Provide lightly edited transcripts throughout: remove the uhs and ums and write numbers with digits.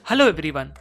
Hello everyone.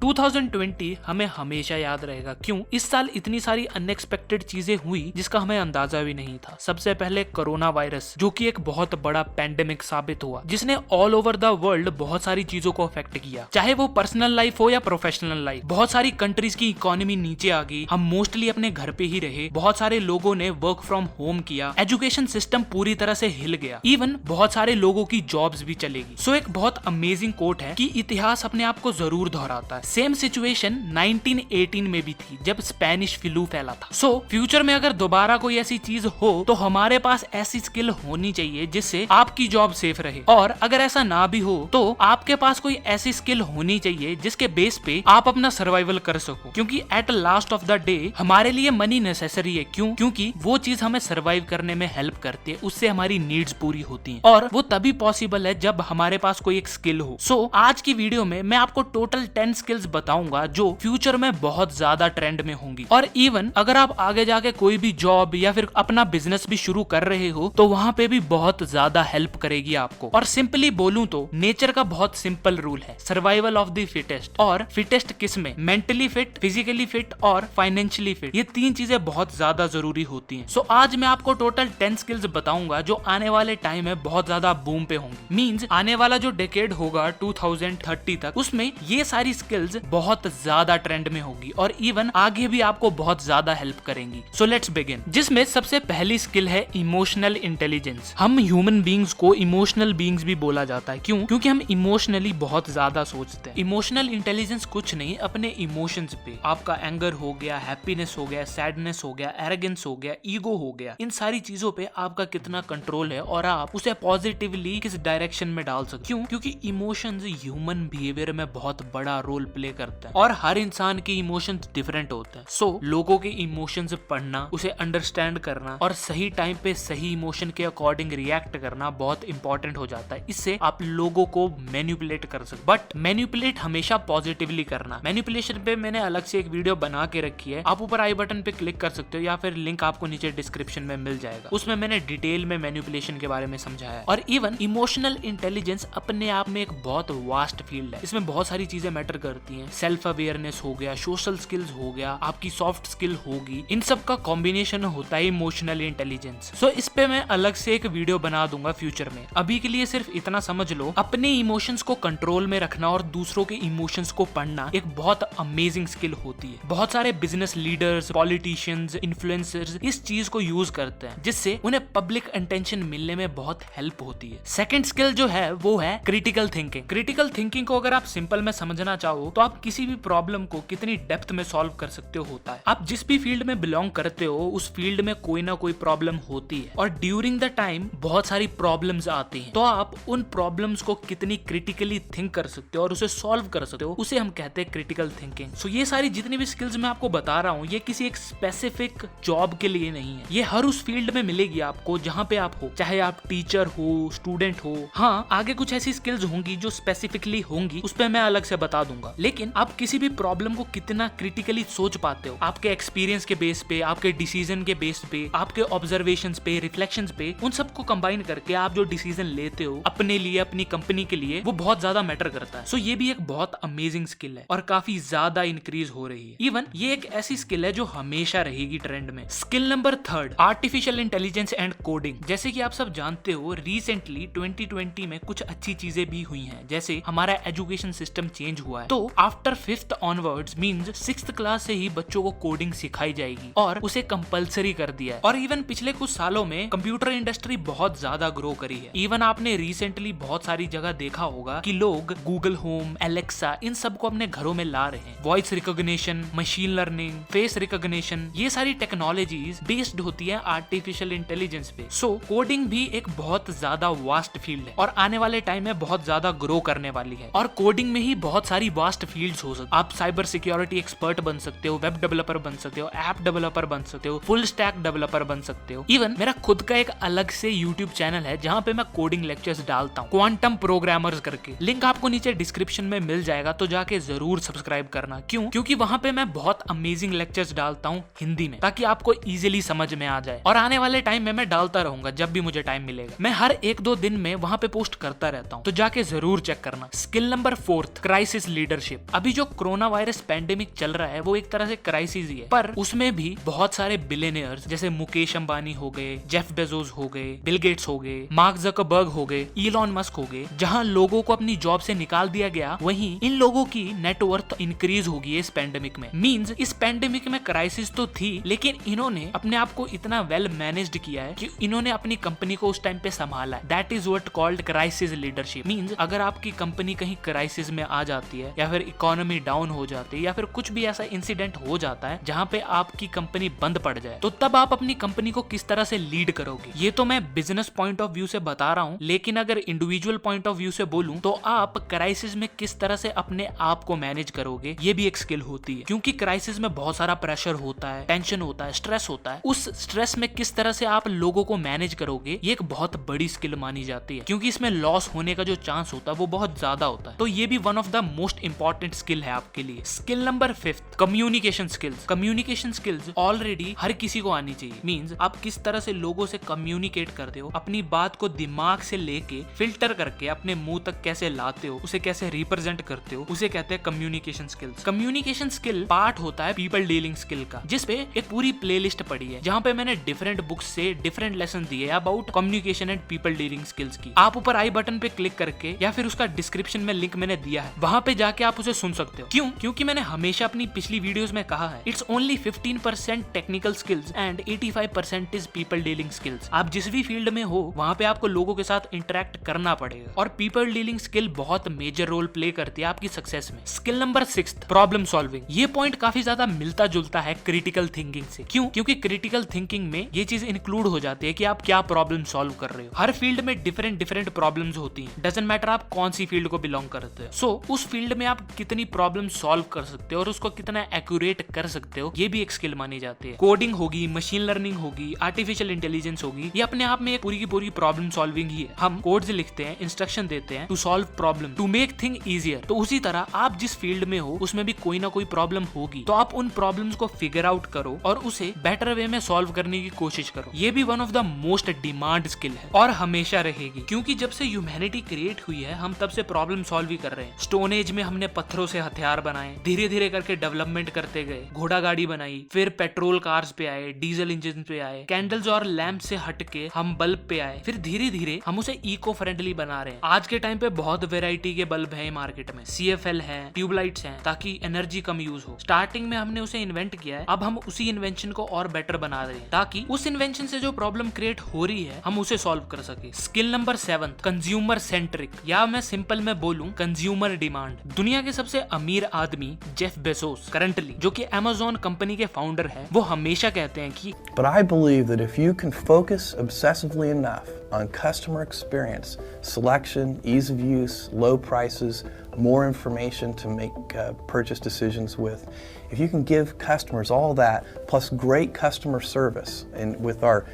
2020 हमें हमेशा याद रहेगा। क्यों? इस साल इतनी सारी अनएक्सपेक्टेड चीजें हुई जिसका हमें अंदाजा भी नहीं था। सबसे पहले कोरोना वायरस, जो कि एक बहुत बड़ा पैंडेमिक साबित हुआ, जिसने ऑल ओवर द वर्ल्ड बहुत सारी चीजों को अफेक्ट किया, चाहे वो पर्सनल लाइफ हो या प्रोफेशनल लाइफ। बहुत सारी कंट्रीज की इकोनॉमी नीचे आ गई, हम मोस्टली अपने घर पे ही रहे, बहुत सारे लोगों ने वर्क फ्रॉम होम किया, एजुकेशन सिस्टम पूरी तरह से हिल गया, इवन बहुत सारे लोगों की जॉब्स भी चलेगी। सो एक बहुत अमेजिंग कोट है कि इतिहास अपने आप को जरूर दोहराता है। सेम सिचुएशन 1918 में भी थी जब स्पेनिश फ्लू फैला था। सो फ्यूचर में अगर दोबारा कोई ऐसी चीज हो तो हमारे पास ऐसी स्किल होनी चाहिए जिससे आपकी जॉब सेफ रहे, और अगर ऐसा ना भी हो तो आपके पास कोई ऐसी स्किल होनी चाहिए जिसके बेस पे आप अपना सर्वाइवल कर सको। क्योंकि at last of the day हमारे लिए मनी नेसेसरी है। क्यों? क्योंकि वो चीज हमें सर्वाइव करने में हेल्प करती है, उससे हमारी नीड्स पूरी होती हैं, और वो तभी पॉसिबल है जब हमारे पास कोई एक स्किल हो। सो आज की वीडियो में मैं आपको टोटल 10 स्किल्स बताऊंगा जो फ्यूचर में बहुत ज्यादा ट्रेंड में होंगी, और इवन अगर आप आगे जाके कोई भी जॉब या फिर अपना बिजनेस भी शुरू कर रहे हो तो वहां पे भी बहुत ज्यादा हेल्प करेगी आपको। और सिंपली बोलूं तो नेचर का बहुत सिंपल रूल है, सर्वाइवल ऑफ द फिटेस्ट। और फिटेस्ट किस में? मेंटली फिट, फिजिकली फिट और फाइनेंशियली फिट। ये तीन चीजें बहुत ज्यादा जरूरी होती हैं। सो आज मैं आपको टोटल 10 स्किल्स बताऊंगा जो आने वाले टाइम में बहुत ज्यादा बूम पे होंगी। मींस आने वाला जो डेकेड होगा 2030 तक, उसमें ये सारी स्किल्स बहुत ज्यादा ट्रेंड में होगी और इवन आगे भी आपको बहुत ज्यादा हेल्प करेंगी। So let's begin. जिसमें सबसे पहली स्किल है इमोशनल इंटेलिजेंस। हम ह्यूमन बींग्स को इमोशनल बींग्स भी बोला जाता है। क्यों? क्योंकि हम इमोशनली बहुत ज्यादा सोचते हैं। इमोशनल इंटेलिजेंस कुछ नहीं, अपने इमोशंस पे, आपका एंगर हो गया, हैप्पीनेस हो गया, सैडनेस हो गया, एरोगेंस हो गया, ईगो हो गया, इन सारी चीजों पे आपका कितना कंट्रोल है और आप उसे पॉजिटिवली किस डायरेक्शन में डाल सकते। क्यों? क्योंकि इमोशंस ह्यूमन बिहेवियर में बहुत बड़ा रोल प्ले करते हैं और हर इंसान के इमोशंस डिफरेंट होते हैं। सो लोगों के इमोशंस पढ़ना, उसे अंडरस्टैंड करना और सही टाइम पे सही इमोशन के अकॉर्डिंग रिएक्ट करना बहुत इंपॉर्टेंट हो जाता है। इससे आप लोगों को मैनिपुलेट कर सकते, बट मैनिपुलेट हमेशा पॉजिटिवली करना। मैनिपुलेशन पे मैंने अलग से एक वीडियो बना के रखी है, आप ऊपर आई बटन पे क्लिक कर सकते हो या फिर लिंक आपको नीचे डिस्क्रिप्शन में मिल जाएगा। उसमें मैंने डिटेल में मैनिपुलेशन के बारे में समझाया है। और इवन इमोशनल इंटेलिजेंस अपने आप में एक बहुत वास्ट फील्ड है। इसमें बहुत सारी चीजें मैटर करती हैं। सेल्फ अवेयरनेस हो गया, सोशल स्किल्स हो गया, आपकी सॉफ्ट स्किल होगी, इन सब का कॉम्बिनेशन होता है इमोशनल इंटेलिजेंस। सो इस पे मैं अलग से एक वीडियो बना दूंगा फ्यूचर में। अभी के लिए सिर्फ इतना समझ लो, अपने इमोशंस को कंट्रोल में रखना और दूसरों के इमोशंस को पढ़ना एक बहुत अमेजिंग स्किल होती है। बहुत सारे बिजनेस लीडर्स, पॉलिटिशियंस, इन्फ्लुएंसर्स इस चीज को यूज करते हैं, जिससे उन्हें पब्लिक अटेंशन मिलने में बहुत हेल्प होती है। सेकंड स्किल जो है वो है क्रिटिकल थिंकिंग। क्रिटिकल थिंकिंग को अगर आप सिंपल में समझना चाहो तो आप किसी भी प्रॉब्लम को कितनी डेप्थ में सॉल्व कर सकते हो होता है। आप जिस भी फील्ड में बिलोंग करते हो उस फील्ड में कोई ना कोई प्रॉब्लम होती है, और ड्यूरिंग द टाइम बहुत सारी प्रॉब्लम्स आती हैं। तो आप उन प्रॉब्लम्स को कितनी क्रिटिकली थिंक कर सकते हो और उसे सॉल्व कर सकते हो, उसे हम कहते हैं क्रिटिकल थिंकिंग। सो ये सारी जितनी भी स्किल्स मैं आपको बता रहा हूँ, ये किसी एक स्पेसिफिक जॉब के लिए नहीं है। ये हर उस फील्ड में मिलेगी आपको जहाँ पे आप हो, चाहे आप टीचर हो, स्टूडेंट हो। हाँ, आगे कुछ ऐसी स्किल्स होंगी जो स्पेसिफिकली होंगी, उस पर मैं अलग से बता दूंगा। लेकिन आप किसी भी प्रॉब्लम को कितना क्रिटिकली सोच पाते हो, आपके एक्सपीरियंस के बेस पे, आपके डिसीजन के बेस पे, आपके ऑब्जर्वेशंस पे, रिफ्लेक्शंस पे, उन सबको कंबाइन करके आप जो डिसीजन लेते हो अपने लिए, अपनी कंपनी के लिए, वो बहुत ज्यादा मैटर करता है। सो ये भी एक बहुत अमेजिंग स्किल है और काफी ज्यादा इंक्रीज हो रही है। इवन ये एक ऐसी स्किल है जो हमेशा रहेगी ट्रेंड में। Skill number 3, artificial intelligence and coding. जैसे कि आप सब जानते हो, रिसेंटली 2020 में कुछ अच्छी चीजें भी हुई हैं। जैसे हमारा एजुकेशन सिस्टम चेंज हुआ है, तो after 5th onwards means 6th class से ही बच्चों को कोडिंग सिखाई जाएगी और उसे कंपलसरी कर दिया है। और इवन पिछले कुछ सालों में कंप्यूटर इंडस्ट्री बहुत ज्यादा ग्रो करी है। इवन आपने रिसेंटली बहुत सारी जगह देखा होगा कि लोग गूगल होम, एलेक्सा, इन सब को अपने घरों में ला रहे हैं। Voice recognition, machine learning, face recognition, ये सारी टेक्नोलॉजीज बेस्ड होती है आर्टिफिशियल इंटेलिजेंस पे। सो कोडिंग भी एक बहुत ज्यादा वास्ट फील्ड है और आने वाले टाइम में बहुत ज्यादा ग्रो करने वाली है। और कोडिंग में ही बहुत सारी वास्ट वास्ट फील्ड्स हो सकते। आप साइबर सिक्योरिटी एक्सपर्ट बन सकते हो, वेब डेवलपर बन सकते हो, ऐप डेवलपर बन सकते हो, फुल स्टैक डेवलपर बन सकते हो। इवन मेरा खुद का एक अलग से यूट्यूब चैनल है जहाँ पे मैं कोडिंग लेक्चर्स डालता हूँ, क्वांटम प्रोग्रामर्स करके। लिंक आपको नीचे डिस्क्रिप्शन में मिल जाएगा, तो जाके जरूर सब्सक्राइब करना। क्यों? क्योंकि वहाँ पे मैं बहुत अमेजिंग लेक्चर्स डालता हूँ हिंदी में, ताकि आपको इजीली समझ में आ जाए। और आने वाले टाइम में मैं डालता रहूंगा जब भी मुझे टाइम मिलेगा। मैं हर 1-2 दिन में वहाँ पे पोस्ट करता रहता हूँ, तो जाके जरूर चेक करना। Skill number 4, crisis leadership. अभी जो कोरोना वायरस पैंडेमिक चल रहा है वो एक तरह से क्राइसिस ही है, पर उसमें भी बहुत सारे बिलियनियर्स जैसे मुकेश अंबानी हो गए, जेफ बेजोस हो गए, बिल गेट्स हो गए, मार्क ज़करबर्ग हो गए, इलॉन मस्क हो गए, जहां लोगों को अपनी जॉब से निकाल दिया गया, वहीं इन लोगों की नेटवर्थ इंक्रीज होगी इस पैंडेमिक में। मींस इस पैंडेमिक में क्राइसिस तो थी, लेकिन इन्होंने अपने आप को इतना वेल मैनेज्ड किया है कि इन्होंने अपनी कंपनी को उस टाइम पे संभाला है। That is what called crisis leadership. Means अगर आपकी कंपनी कहीं क्राइसिस में आ जाती है, या फिर इकोनॉमी डाउन हो जाती है, या फिर कुछ भी ऐसा इंसिडेंट हो जाता है जहां पे आपकी कंपनी बंद पड़ जाए, तो तब आप अपनी कंपनी को किस तरह से लीड करोगे। ये तो मैं बिजनेस पॉइंट ऑफ व्यू से बता रहा हूँ, लेकिन अगर इंडिविजुअल पॉइंट ऑफ व्यू से बोलूं तो आप क्राइसिस में किस तरह से अपने आप को मैनेज करोगे, ये भी एक स्किल होती है। क्योंकि क्राइसिस में बहुत सारा प्रेशर होता है, टेंशन होता है, स्ट्रेस होता है। उस स्ट्रेस में किस तरह से आप लोगों को मैनेज करोगे, ये एक बहुत बड़ी स्किल मानी जाती है, क्योंकि इसमें लॉस होने का जो चांस होता है वो बहुत ज्यादा होता है। तो ये भी one of the most important skill है आपके लिए। Skill number 5, communication skills. Communication skills already हर किसी को आनी चाहिए। मींस आप किस तरह से लोगों से कम्युनिकेट करते हो, अपनी बात को दिमाग से लेके फिल्टर करके अपने मुंह तक कैसे लाते हो, उसे कैसे रिप्रेजेंट करते हो, उसे कहते हैं communication skills. Communication skill part होता है पीपल डीलिंग स्किल का, जिसपे एक पूरी प्लेलिस्ट पड़ी है जहाँ पे मैंने डिफरेंट बुक्स से डिफरेंट लेसन दिए about communication and people dealing skills की। आप ऊपर आई बटन पे क्लिक करके या फिर उसका डिस्क्रिप्शन में लिंक मैंने दिया है, वहां पे जाके आप उसे सुन सकते हो। क्यों? क्योंकि मैंने हमेशा अपनी पिछली वीडियोस में कहा है, it's only 15% technical skills and 85% is people dealing skills. आप जिस भी फील्ड में हो वहां पे आपको लोगों के साथ इंटरेक्ट करना पड़ेगा, और पीपल डीलिंग स्किल बहुत मेजर रोल प्ले करती है आपकी सक्सेस में। Skill number 6, problem solving. ये पॉइंट काफी ज्यादा मिलता जुलता है क्रिटिकल थिंकिंग से। क्यों? क्योंकि क्रिटिकल थिंकिंग में ये चीज इंक्लूड हो जाती है कि आप क्या प्रॉब्लम सॉल्व कर रहे हो। हर फील्ड में डिफरेंट प्रॉब्लम्स होती हैं, डजंट मैटर आप कौन सी फील्ड को बिलोंग करते हो। सो उस फील्ड में आप कितनी प्रॉब्लम सॉल्व कर सकते हो और उसको कितना एक्यूरेट कर सकते हो, ये भी एक स्किल मानी जाती है। कोडिंग होगी, मशीन लर्निंग होगी, आर्टिफिशियल इंटेलिजेंस होगी, ये अपने आप में एक पूरी की पूरी प्रॉब्लम सॉल्विंग ही है। हम कोड्स लिखते हैं, इंस्ट्रक्शन देते हैं to solve problem, to make thing easier. तो उसी तरह आप जिस फील्ड में हो उसमें भी कोई ना कोई प्रॉब्लम होगी, तो आप उन प्रॉब्लम्स को फिगर आउट करो और उसे बेटर वे में सॉल्व करने की कोशिश करो। ये भी one of the most demand skill है और हमेशा रहेगी, क्योंकि जब से ह्यूमैनिटी क्रिएट हुई है हम तब से प्रॉब्लम सॉल्व ही कर रहे हैं। स्टोन एज में हमने पत्थरों से हथियार बनाए, धीरे धीरे करके डेवलपमेंट करते गए, घोड़ा गाड़ी बनाई, फिर पेट्रोल कार्स पे आए, डीजल इंजन पे आए, कैंडल्स और लैंप से हटके हम बल्ब पे आए, फिर धीरे धीरे हम उसे इको फ्रेंडली बना रहे हैं। आज के टाइम पे बहुत वेराइटी के बल्ब है मार्केट में, CFL है, ट्यूबलाइट्स हैं, ताकि एनर्जी कम यूज हो। स्टार्टिंग में हमने उसे इन्वेंट किया है, अब हम उसी इन्वेंशन को और बेटर बना रहे हैं, ताकि उस इन्वेंशन से जो प्रॉब्लम क्रिएट हो रही है हम उसे सॉल्व कर सके। स्किल नंबर 7, कंज्यूमर सेंट्रिक, या मैं सिंपल में बोलूं कंज्यूमर डिमांड। दुनिया के सबसे अमीर आदमी जेफ बेजोस करंटली, जो कि Amazon कंपनी के फाउंडर है, वो हमेशा कहते हैं कि But I believe that if you can focus obsessively enough on customer experience, selection, ease of use, low prices, more information to make purchase decisions with, if you can give customers all that, plus great customer service, and with our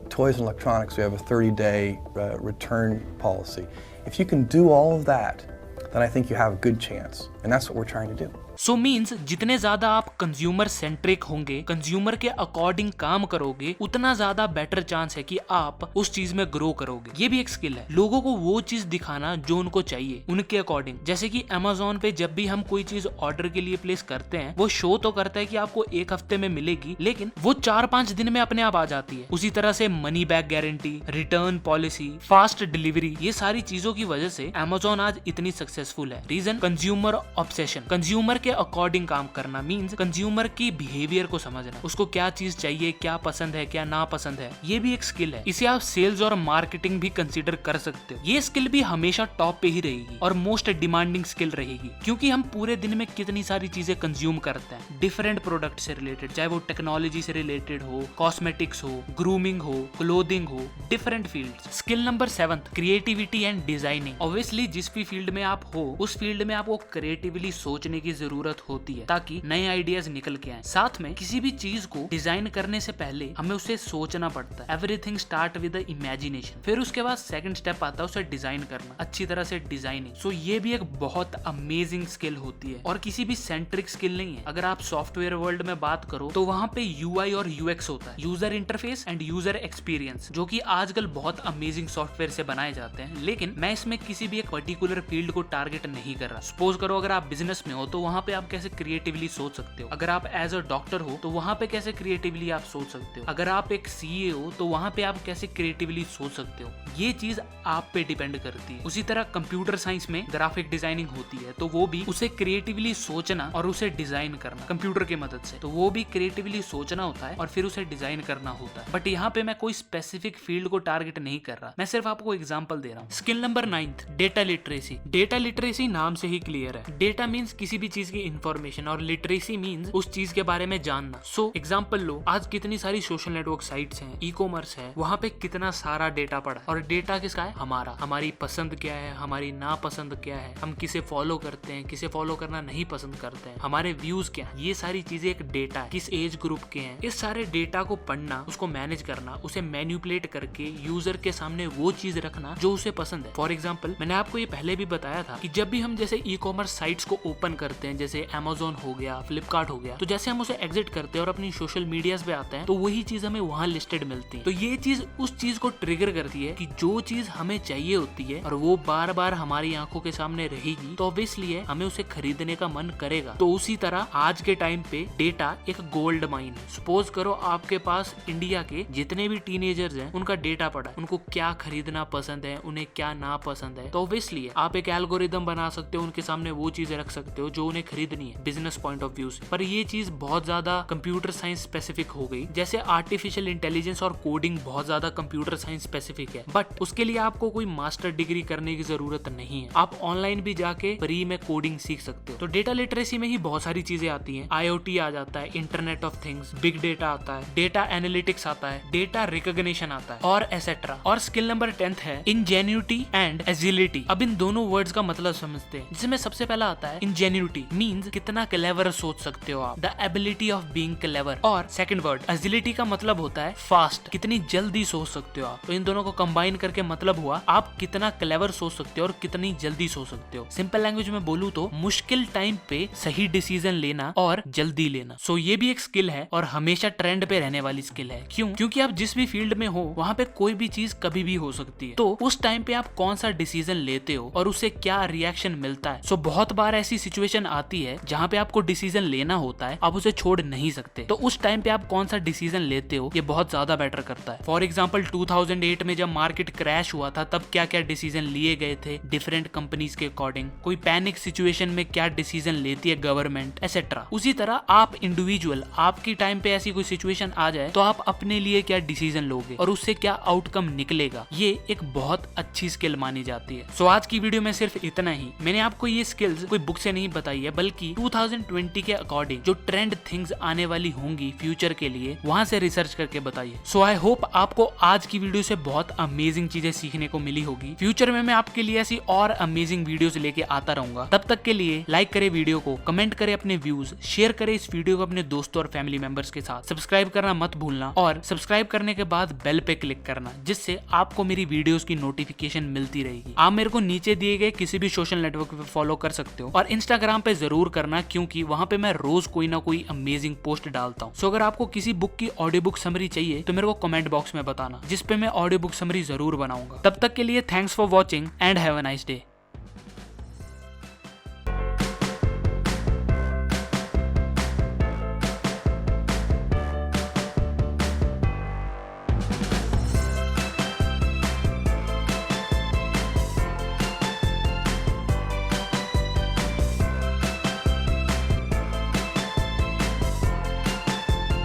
toys and electronics, we have a 30-day return policy. If you can do all of that, then I think you have a good chance, and that's what we're trying to do. So means जितने ज्यादा आप consumer centric होंगे, consumer के according काम करोगे, उतना ज्यादा better chance है कि आप उस चीज में ग्रो करोगे। ये भी एक स्किल है, लोगों को वो चीज दिखाना जो उनको चाहिए उनके अकॉर्डिंग। जैसे कि Amazon पे जब भी हम कोई चीज ऑर्डर के लिए प्लेस करते हैं, वो शो तो करता है कि आपको 1 हफ्ते में मिलेगी, लेकिन वो 4-5 दिन में अपने आप आ जाती है। उसी तरह से money back guarantee, return policy, fast delivery, ये सारी चीजों की वजह से Amazon आज इतनी सक्सेसफुल है। Reason consumer obsession. कंज्यूमर के अकॉर्डिंग काम करना मींस कंज्यूमर की बिहेवियर को समझना, उसको क्या चीज चाहिए, क्या पसंद है, क्या ना पसंद है, ये भी एक स्किल है। इसे आप सेल्स और मार्केटिंग भी कंसीडर कर सकते हो। ये स्किल भी हमेशा टॉप पे ही रहेगी और मोस्ट डिमांडिंग स्किल रहेगी, क्योंकि हम पूरे दिन में कितनी सारी चीजें कंज्यूम करते हैं डिफरेंट प्रोडक्ट से रिलेटेड, चाहे वो टेक्नोलॉजी से रिलेटेड हो, कॉस्मेटिक्स हो, ग्रूमिंग हो, क्लोथिंग हो, different field. Skill number 7, creativity and designing. Obviously जिस भी फील्ड में आप हो उस फील्ड में आपको क्रिएटिवली सोचने की जरूरत होती है ताकि नए आइडियाज निकल के आए। साथ में किसी भी चीज को डिजाइन करने से पहले हमें उसे सोचना पड़ता है। Everything start with the imagination. फिर उसके बाद सेकंड स्टेप आता है उसे डिजाइन करना, अच्छी तरह से डिजाइनिंग। सो ये भी एक बहुत अमेजिंग स्किल होती है और किसी भी सेंट्रिक स्किल नहीं है। अगर आप सॉफ्टवेयर वर्ल्ड में बात करो तो वहां पे यूआई और यूएक्स होता है, user interface and user experience, जो कि आजकल बहुत अमेजिंग सॉफ्टवेयर से बनाए जाते हैं। लेकिन मैं इसमें किसी भी एक पर्टिकुलर फील्ड को टारगेट नहीं कर रहा। सपोज करो अगर आप बिजनेस में हो तो वहां पे आप कैसे क्रिएटिवली सोच सकते हो। अगर आप एज अ डॉक्टर हो तो वहां पे कैसे क्रिएटिवली आप सोच सकते हो। अगर आप एक सीए हो तो वहां पे आप कैसे क्रिएटिवली सोच सकते हो। ये चीज आप पे डिपेंड करती है। उसी तरह कंप्यूटर साइंस में ग्राफिक डिजाइनिंग होती है तो वो भी उसे क्रिएटिवली सोचना और उसे डिजाइन करना कंप्यूटर की मदद से, तो वो भी क्रिएटिवली सोचना होता है और फिर उसे डिजाइन करना होता है। बट यहाँ पे मैं कोई स्पेसिफिक फील्ड को टारगेट नहीं कर रहा, मैं सिर्फ आपको एग्जांपल दे रहा हूँ। Skill number 9, data literacy. Data literacy नाम से ही क्लियर है। डेटा मीन्स किसी भी चीज की इंफॉर्मेशन और लिटरेसी मीन्स उस चीज के बारे में जानना। सो एग्जांपल लो, आज कितनी सारी सोशल नेटवर्क साइट्स हैं, ई कॉमर्स है, वहां पे कितना सारा डेटा पड़ा और डेटा किसका है? हमारा। हमारी पसंद क्या है, हमारी नापसंद क्या है, हम किसे फॉलो करते हैं, किसे फॉलो करना नहीं पसंद करते हैं, हमारे व्यूज क्या है, ये सारी चीजें एक डेटा है। किस एज ग्रुप के हैं, इस सारे डेटा को पढ़ना, उसको मैनेज करना, उसे मैन्युपुलेट करके यूजर के सामने वो चीज रखना जो उसे पसंद है। फॉर एग्जाम्पल मैंने आपको ये पहले भी बताया था कि जब भी हम जैसे ई कॉमर्स साइट्स को ओपन करते हैं, जैसे Amazon हो गया, फ्लिपकार्ट हो गया, तो जैसे हम उसे एग्जिट करते हैं और अपनी सोशल मीडियाज पे आते हैं तो वही चीज हमें वहां लिस्टेड मिलती है। तो ये चीज उस चीज को ट्रिगर करती है कि जो चीज हमें चाहिए होती है और वो बार बार हमारी आंखों के सामने रहेगी तो ऑब्वियसली हमें उसे खरीदने का मन करेगा। तो उसी तरह आज के टाइम पे डेटा एक गोल्ड माइन है। सपोज करो आपके पास इंडिया के जितने भी टीनेजर्स हैं उनका डेटा पड़ा, उनको क्या खरीदना पसंद है, उन्हें क्या ना पसंद है, तो ऑब्वियसली आप एक एल्गोरिदम बना सकते हो, उनके सामने वो चीजें रख सकते हो जो उन्हें खरीदनी है बिजनेस पॉइंट ऑफ व्यू से। पर ये चीज बहुत ज्यादा कंप्यूटर साइंस स्पेसिफिक हो गई। जैसे आर्टिफिशियल इंटेलिजेंस और कोडिंग बहुत ज्यादा कंप्यूटर साइंस स्पेसिफिक है, बट उसके लिए आपको कोई मास्टर डिग्री करने की जरूरत नहीं है। आप ऑनलाइन भी जाके फ्री में कोडिंग सीख सकते हो। तो डेटा लिटरेसी में ही बहुत सारी चीजें आती हैं। IoT आ जाता है, internet of things, big data आता है, डेटा एनालिटिक्स आता है, डेटा रिकॉग्निशन आता है और एसेट्रा। और स्किल नंबर 10 है इंजेन्युटी एंड एजिलिटी। अब इन दोनों वर्ड्स का मतलब समझते हैं, जिसमें सबसे पहला आता है इंजेन्युटी मींस कितना क्लेवर सोच सकते हो आप, the ability of being clever. और सेकंड वर्ड एजिलिटी का मतलब होता है फास्ट, कितनी जल्दी सोच सकते हो आप। तो इन दोनों को कंबाइन करके मतलब हुआ आप कितना क्लेवर सोच सकते हो और कितनी जल्दी सोच सकते हो। सिंपल लैंग्वेज में बोलूं तो मुश्किल टाइम पे सही डिसीजन लेना और जल्दी लेना। सो ये भी एक स्किल है और हमेशा ट्रेंड पे रहने वाली स्किल है। क्यों? क्योंकि आप जिस भी फील्ड में हो वहाँ पे कोई भी चीज कभी भी हो सकती है। तो उस टाइम पे आप कौन सा डिसीजन लेते हो और उससे क्या रिएक्शन मिलता है। सो बहुत बार ऐसी सिचुएशन आती है जहाँ पे आपको डिसीजन लेना होता है, आप उसे छोड़ नहीं सकते। तो उस टाइम पे आप कौन सा डिसीजन लेते हो ये बहुत ज्यादा मैटर करता है। फॉर एग्जाम्पल 2008 में जब मार्केट क्रैश हुआ था तब क्या क्या डिसीजन लिए गए थे डिफरेंट कंपनीज के अकॉर्डिंग, कोई पैनिक सिचुएशन में क्या डिसीजन लेती है गवर्नमेंट एसेट्रा। उसी तरह आप इंडिविजुअल, आपकी टाइम पे ऐसी कोई सिचुएशन आ जाए तो आप अपने लिए क्या डिसीजन लोगे और उससे क्या आउटकम निकलेगा, ये एक बहुत अच्छी स्किल मानी जाती है। सो आज की वीडियो में सिर्फ इतना ही। मैंने आपको ये स्किल्स कोई बुक से नहीं बताई है, बल्कि 2020 के अकॉर्डिंग जो ट्रेंड थिंग्स आने वाली होंगी फ्यूचर के लिए वहां से रिसर्च करके बताइए। सो आई होप आपको आज की वीडियो से बहुत अमेजिंग चीजें सीखने को मिली होगी। फ्यूचर में मैं आपके लिए ऐसी और अमेजिंग वीडियोस लेके आता रहूंगा। तब तक के लिए लाइक करें वीडियो को, कमेंट करें अपने व्यूज, शेयर करें इस वीडियो को अपने दोस्तों और फैमिली मेंबर्स के साथ, सब्सक्राइब करना मत भूलना और सब्सक्राइब करने के बाद बेल पे क्लिक करना, जिससे आपको मेरी वीडियोस की नोटिफिकेशन मिलती रहेगी। आप मेरे को नीचे दिए गए किसी भी सोशल नेटवर्क पे फॉलो कर सकते हो और इंस्टाग्राम पे जरूर करना, क्योंकि वहां पे मैं रोज कोई ना कोई अमेजिंग पोस्ट डालता हूँ। सो अगर आपको किसी बुक की ऑडियो बुक समरी चाहिए तो मेरे को कमेंट बॉक्स में बताना, जिसपे मैं ऑडियो बुक समरी जरूर बनाऊंगा। तब तक के लिए thanks for watching and have a nice day.